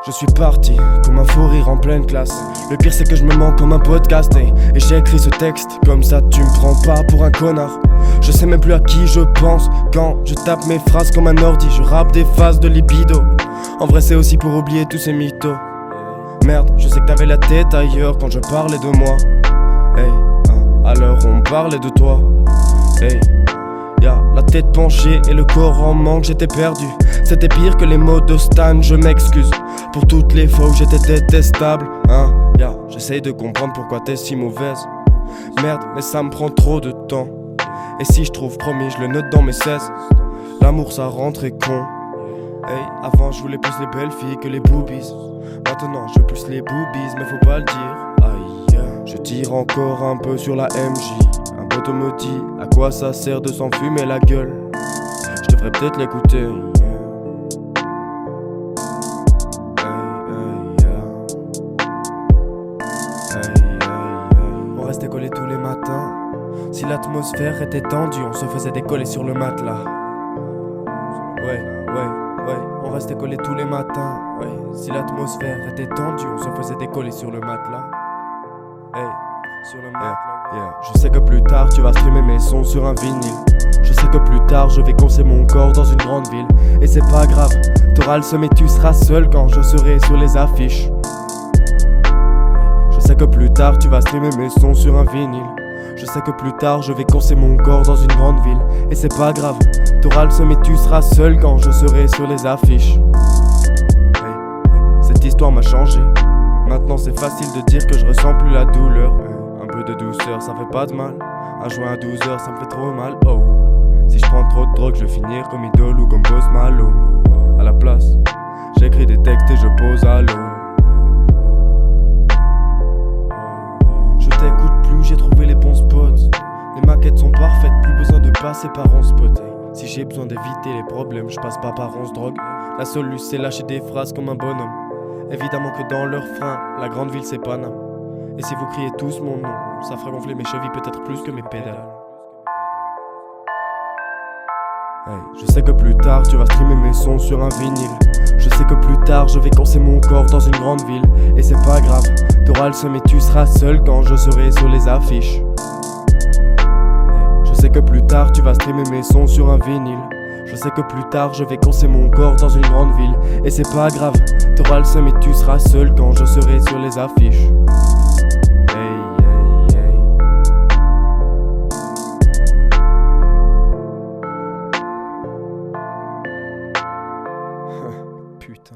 Je suis parti comme un fou rire en pleine classe. Le pire c'est que je me mens comme un podcast et j'ai écrit ce texte. Comme ça tu me prends pas pour un connard. Je sais même plus à qui je pense quand je tape mes phrases comme un ordi. Je rappe des phases de libido. En vrai c'est aussi pour oublier tous ces mythos. Merde, je sais que t'avais la tête ailleurs quand je parlais de moi. Hey, alors on parlait de toi. Hey, y'a la tête penchée et le corps en manque, j'étais perdu. C'était pire que les mots de Stan, je m'excuse pour toutes les fois où j'étais détestable. J'essaye de comprendre pourquoi t'es si mauvaise. Merde, mais ça me prend trop de temps. Et si je trouve, promis, je le note dans mes 16. L'amour ça rend très con. Hey, avant je voulais plus les belles filles que les boobies. Maintenant je veux plus les boobies, mais faut pas le dire. Aïe, je tire encore un peu sur la MJ. Un poteau me dit à quoi ça sert de s'enfumer la gueule. Je devrais peut-être l'écouter. On restait collés tous les matins. Si l'atmosphère était tendue, on se faisait décoller sur le matelas. Ouais, on restait collés tous les matins. Ouais, si l'atmosphère était tendue, on se faisait décoller sur le matelas. Hey, sur le matelas. Je sais que plus tard tu vas streamer mes sons sur un vinyle. Je sais que plus tard je vais concer mon corps dans une grande ville. Et c'est pas grave, t'auras le seum et tu seras seul quand je serai sur les affiches. Je sais que plus tard tu vas streamer mes sons sur un vinyle. Je sais que plus tard je vais concer mon corps dans une grande ville. Et c'est pas grave, t'auras le seum et tu seras seul quand je serai sur les affiches. Cette histoire m'a changé. Maintenant c'est facile de dire que je ressens plus la douleur. Un peu de douceur ça fait pas de mal. Un joint à 12h ça me fait trop mal. Oh, si je prends trop de drogue je vais finir comme Idole ou comme Post Malone. À la place, j'écris des textes et je pose à l'eau. Je t'écoute plus, j'ai trouvé les bons spots. Les maquettes sont parfaites, plus besoin de passer par 11 spots. Si j'ai besoin d'éviter les problèmes, je passe pas par 11 drogues. La solution c'est lâcher des phrases comme un bonhomme. Évidemment que dans leur frein, la grande ville c'est Paname. Et si vous criez tous mon nom, ça fera gonfler mes chevilles peut-être plus que mes pédales. Hey, je sais que plus tard tu vas streamer mes sons sur un vinyle. Je sais que plus tard je vais concer mon corps dans une grande ville. Et c'est pas grave, t'auras le seum et tu seras seul quand je serai sur les affiches. Hey, je sais que plus tard tu vas streamer mes sons sur un vinyle. Je sais que plus tard je vais concer mon corps dans une grande ville. Et c'est pas grave, t'auras le seum et tu seras seul quand je serai sur les affiches. Putain.